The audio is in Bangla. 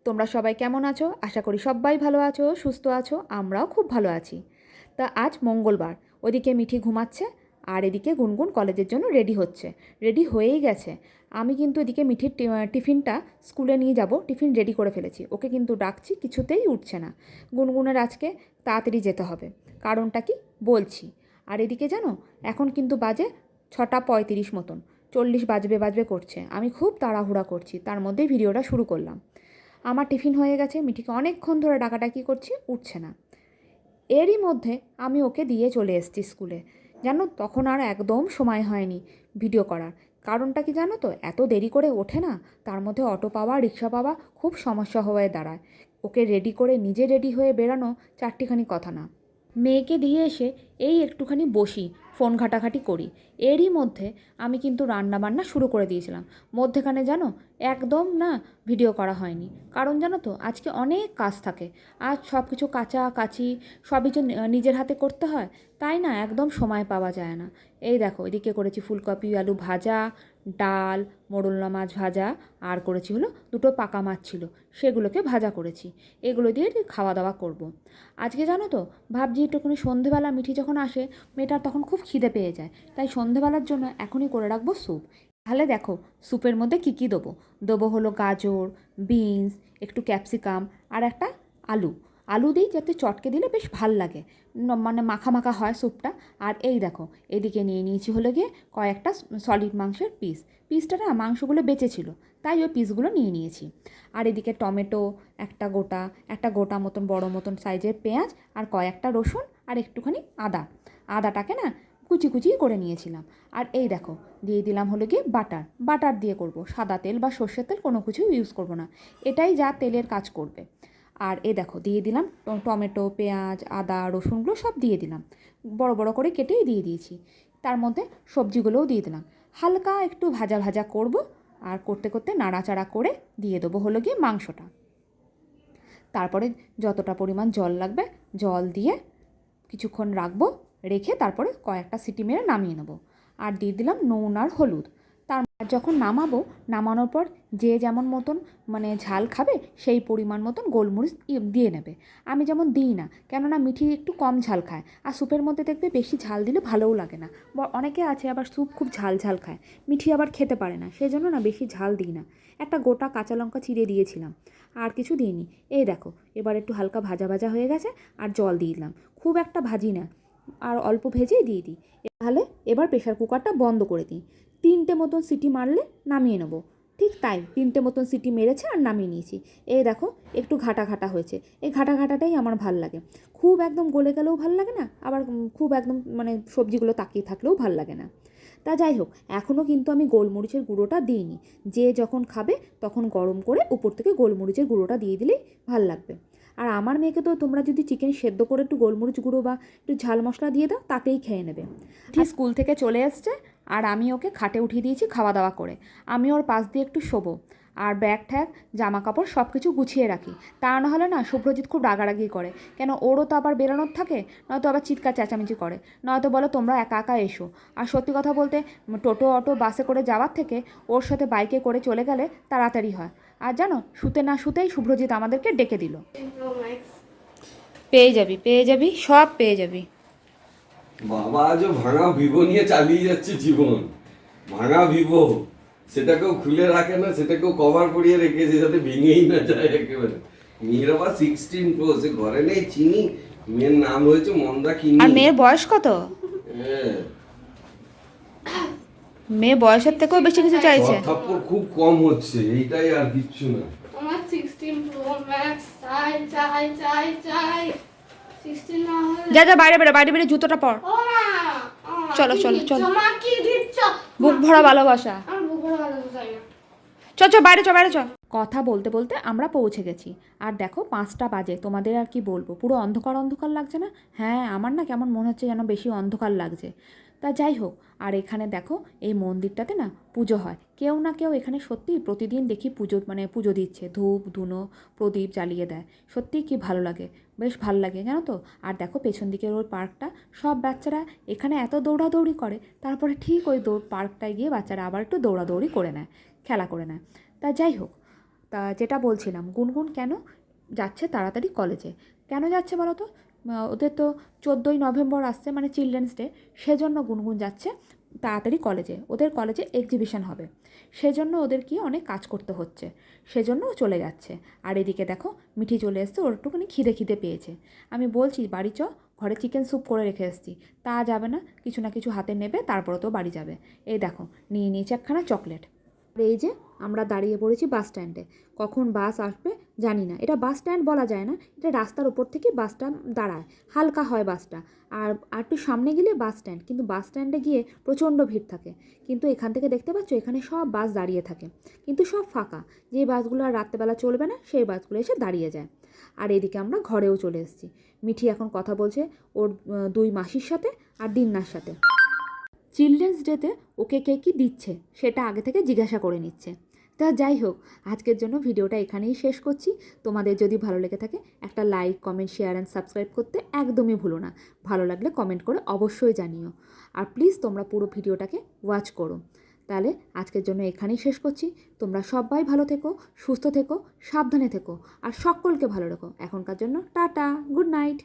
তোমরা সবাই কেমন আছো? আশা করি সবাই ভালো আছো, সুস্থ আছো। আমরাও খুব ভালো আছি। তা আজ মঙ্গলবার, ওদিকে মিঠি ঘুমাচ্ছে আর এদিকে গুনগুন কলেজের জন্য রেডি হচ্ছে। রেডি হয়েই গেছে। আমি কিন্তু এদিকে মিঠির টিফিনটা স্কুলে নিয়ে যাব, টিফিন রেডি করে ফেলেছি। ওকে কিন্তু ডাকছি, কিছুতেই উঠছে না। গুনগুনের আজকে তাড়াতাড়ি যেতে হবে। কারণটা কি বলছি। আর এদিকে জানো, এখন কিন্তু বাজে 6:35 মতন, 40 বাজবে বাজবে করছে। আমি খুব তাড়াহুড়া করছি, তার মধ্যেই ভিডিওটা শুরু করলাম। আমার টিফিন হয়ে গেছে, মিঠিকে অনেকক্ষণ ধরে ডাকাডাকি করছি, উঠছে না। এরই মধ্যে আমি ওকে দিয়ে চলে এসেছি স্কুলে। জানো, তখন আর একদম সময় হয়নি ভিডিও করার। কারণটা কি জানো তো, এত দেরি করে ওঠে না, তার মধ্যে অটো পাওয়া, রিক্সা পাওয়া খুব সমস্যা হয়ে দাঁড়ায়। ওকে রেডি করে নিজে রেডি হয়ে বেরানো চারটিখানি কথা না। মেয়েকে দিয়ে এসে এই একটুখানি বসি, ফোন ঘাটাঘাটি করি। এরই মধ্যে আমি কিন্তু রান্নাবান্না শুরু করে দিয়েছিলাম। মধ্যেখানে জানো, একদম না ভিডিও করা হয়নি। কারণ জানো তো, আজকে অনেক কাজ থাকে। আজ সব কিছু কাচাকাচি সবই যে নিজের হাতে করতে হয়, তাই না একদম সময় পাওয়া যায় না। এই দেখো, এদিকে করেছি ফুলকপি আলু ভাজা, ডাল, মোরলা মাছ ভাজা, আর করেছি হলো দুটো পাকা মাছ ছিল, সেগুলোকে ভাজা করেছি। এগুলো দিয়ে খাওয়া দাওয়া করব। আজকে জানো তো, ভাবছি একটুখানি সন্ধেবেলা মিঠি যখন আসে, মেয়েটার তখন খুব খিদে পেয়ে যায়। তাই সন্ধেবেলার জন্য এখনই করে রাখবো স্যুপ। তাহলে দেখো, স্যুপের মধ্যে কী কী দেবো। দেবো হলো গাজর, বিনস, একটু ক্যাপসিকাম আর একটা আলু। আলু দিই যাতে চটকে দিলে বেশ ভাল লাগে, মানে মাখা মাখা হয় স্যুপটা। আর এই দেখো, এদিকে নিয়ে নিয়েছি হলো গিয়ে কয়েকটা সলিড মাংসের পিসটা না মাংসগুলো বেঁচে ছিল, তাই ওই পিসগুলো নিয়ে নিয়েছি। আর এদিকে টমেটো একটা গোটা মতন বড় মতন সাইজের পেঁয়াজ, আর কয়েকটা রসুন, আর একটুখানি আদাটাকে না কুচি কুচি করে নিয়েছিলাম। আর এই দেখো, দিয়ে দিলাম হলো গিয়ে বাটার দিয়ে করব। সাদা তেল বা সর্ষের তেল কোনো কিছু ইউজ করব না, এটাই যা তেলের কাজ করবে। আর এই দেখো, দিয়ে দিলাম টমেটো, পেঁয়াজ, আদা, রসুনগুলো সব দিয়ে দিলাম, বড় বড় করে কেটেই দিয়ে দিয়েছি। তার মধ্যে সবজিগুলোও দিয়ে দিলাম, হালকা একটু ভাজা ভাজা করব। আর করতে করতে নাড়াচাড়া করে দিয়ে দেবো হলো গিয়ে মাংসটা। তারপরে যতটা পরিমাণ জল লাগবে জল দিয়ে কিছুক্ষণ রাখবো, রেখে তারপরে কয়েকটা সিটি মেরে নামিয়ে নেবো। আর দিয়ে দিলাম নুন আর হলুদ। যখন নামানোর পর যে যেমন মতন মানে ঝাল খাবে সেই পরিমাণ মতন গোলমরিচ দিয়ে নেবে। আমি যেমন দিই না, কেননা মিঠি একটু কম ঝাল খায়, আর স্যুপের মধ্যে দেখবে বেশি ঝাল দিলে ভালোও লাগে না। অনেকে আছে আবার স্যুপ খুব ঝাল ঝাল খায়, মিঠি আবার খেতে পারে না, সেই জন্য না বেশি ঝাল দিই না। একটা গোটা কাঁচা লঙ্কা চিড়ে দিয়েছিলাম, আর কিছু দিইনি। এই দেখো, এবার একটু হালকা ভাজা ভাজা হয়ে গেছে, আর জল দিয়ে দিলাম। খুব একটা ভাজি না, আর অল্প ভেজেই দিয়ে দিই। তাহলে এবার প্রেশার কুকারটা বন্ধ করে দিই। 3টে মতন সিটি মারলে নামিয়ে নেবো। ঠিক তাই, 3টে মতন সিটি মেরেছে আর নামিয়ে নিয়েছি। এই দেখো, একটু ঘাটা ঘাটা হয়েছে। এই ঘাটা ঘাটাটাই আমার ভাল লাগে। খুব একদম গলে গেলেও ভাল লাগে না, আবার খুব একদম মানে সবজিগুলো তাকিয়ে থাকলেও ভাল লাগে না। তা যাই হোক, এখনও কিন্তু আমি গোলমরিচের গুঁড়োটা দিইনি। যে যখন খাবে তখন গরম করে উপর থেকে গোলমরিচের গুঁড়োটা দিয়ে দিলেই ভাল লাগবে। আর আমার মেয়েকে তো তোমরা যদি চিকেন সেদ্ধ করে একটু গোলমরিচ গুঁড়ো বা একটু ঝাল মশলা দিয়ে দাও, তাতেই খেয়ে নেবে। ঠিক স্কুল থেকে চলে এসছে, আর আমি ওকে খাটে উঠিয়ে দিয়েছি খাওয়া দাওয়া করে। আমি ওর পাশ দিয়ে একটু শোবো, আর ব্যাগ ঠ্যাগ জামা কাপড় সব কিছু গুছিয়ে রাখি। তা না হলে না শুভ্রজিৎ খুব রাগারাগি করে, কেন ওরও তো আবার বেরোনোর থাকে, নয়তো আবার চিৎকার চেঁচামেচি করে, নয়তো বলো তোমরা একা একা এসো। আর সত্যি কথা বলতে, টোটো অটো বাসে করে যাওয়ার থেকে ওর সাথে বাইকে করে চলে গেলে তাড়াতাড়ি হয়। আর জানো, শুতে না শুতেই শুভ্রজিৎ আমাদেরকে ডেকে দিল, পেয়ে যাবি সব পেয়ে যাবি। বাবা আজও ভাঙা ভিভো নিয়ে চালিয়ে যাচ্ছে জীবন। ভাঙা ভিভো, সেটাকেও খুলে রাখে না, সেটাকেও কভার করিয়ে রেখেছে যাতে ভেঙেই না যায় একেবারে। মেয়ের আবার 16 প্রো, সে ঘরে নেই চিনি। মেয়ের নাম হয়েছে মন্দা কিনি। আর মেয়ের বয়স কত? হ্যাঁ, মেয়ে বয়সের থেকেও বেশি কিছু চাইছে। থাপ্পড় খুব কম হচ্ছে, এইটাই আর কিচ্ছু না। আমার 16 প্রো ম্যাক্স চাই চাই চাই চাই 16 না হলে যা যা, বাইরে বেরে জুতোটা পর। ও মা চলো চলো চলো, মা কি দিচ্ছ? বুক ভরা ভালোবাসা। আমার বুক ভরা ভালো চাই না। চ বাইরে চ। কথা বলতে বলতে আমরা পৌঁছে গেছি। আর দেখো, 5টা বাজে, তোমাদের আর কি বলবো, পুরো অন্ধকার অন্ধকার লাগছে না? হ্যাঁ, আমার না কেমন মনে হচ্ছে যেন বেশি অন্ধকার লাগছে। তা যাই হোক, আর এখানে দেখো, এই মন্দিরটাতে না পুজো হয়। কেউ না কেউ এখানে সত্যিই প্রতিদিন দেখি পুজো দিচ্ছে, ধূপ ধুনো প্রদীপ জ্বালিয়ে দেয়। সত্যিই কি ভালো লাগে, বেশ ভালো লাগে জানো তো। আর দেখো, পেছন দিকের ওই পার্কটা, সব বাচ্চারা এখানে এত দৌড়াদৌড়ি করে, তারপরে ঠিক ওই পার্কটায় গিয়ে বাচ্চারা আবার একটু দৌড়াদৌড়ি করে নেয়, খেলা করে নেয়। তা যাই হোক, তা যেটা বলছিলাম, গুনগুন কেন যাচ্ছে তাড়াতাড়ি কলেজে? কেন যাচ্ছে বলো তো? ওদের তো 14ই নভেম্বর আসছে, মানে চিলড্রেন্স ডে। সেজন্য গুনগুন যাচ্ছে তাড়াতাড়ি কলেজে। ওদের কলেজে এক্সিবিশন হবে, সেজন্য ওদের কি অনেক কাজ করতে হচ্ছে, সেজন্য ও চলে যাচ্ছে। আর এদিকে দেখো মিঠি চলে এসছে, ওর একটুখানি খিদে খিদে পেয়েছে। আমি বলছি বাড়ি চ, ঘরে চিকেন স্যুপ করে রেখে এসেছি। তা যাবে না, কিছু না কিছু হাতে নেবে, তারপরে তো বাড়ি যাবে। এই দেখো নিয়ে নিয়েছে একখানা চকলেট। আর এই যে আমরা দাঁড়িয়ে পড়েছি বাস স্ট্যান্ডে। কখন বাস আসবে জানি না। এটা বাস স্ট্যান্ড বলা যায় না, এটা রাস্তার উপর থেকে বাসটা দাঁড়ায়, হালকা হয় বাসটা। আর একটু সামনে গেলে বাস স্ট্যান্ড, কিন্তু বাস স্ট্যান্ডে গিয়ে প্রচণ্ড ভিড় থাকে। কিন্তু এখান থেকে দেখতে পাচ্ছ এখানে সব বাস দাঁড়িয়ে থাকে, কিন্তু সব ফাঁকা। যে বাসগুলো আর রাত্রেবেলা চলবে না সেই বাসগুলো এসে দাঁড়িয়ে যায়। আর এদিকে আমরা ঘরেও চলে এসেছি। মিঠি এখন কথা বলছে ওর 2 মাসির সাথে আর দিন্নার সাথে। চিলড্রেন্স ডেতে ওকে কে কী দিচ্ছে সেটা আগে থেকে জিজ্ঞাসা করে নিচ্ছে। তা যাই হোক, আজকের জন্য ভিডিওটা এখানেই শেষ করছি। তোমাদের যদি ভালো লেগে থাকে একটা like, comment, share and subscribe করতে একদমই ভুলো না। ভালো লাগলে কমেন্ট করে অবশ্যই জানিও। আর প্লিজ তোমরা পুরো ভিডিওটাকে ওয়াচ করো। তাহলে আজকের জন্য এখানেই শেষ করছি। তোমরা সবাই ভালো থেকো, সুস্থ থেকো, সাবধানে থেকো, আর সকলকে ভালো রেখো। এখনকার জন্য টাটা, গুড নাইট।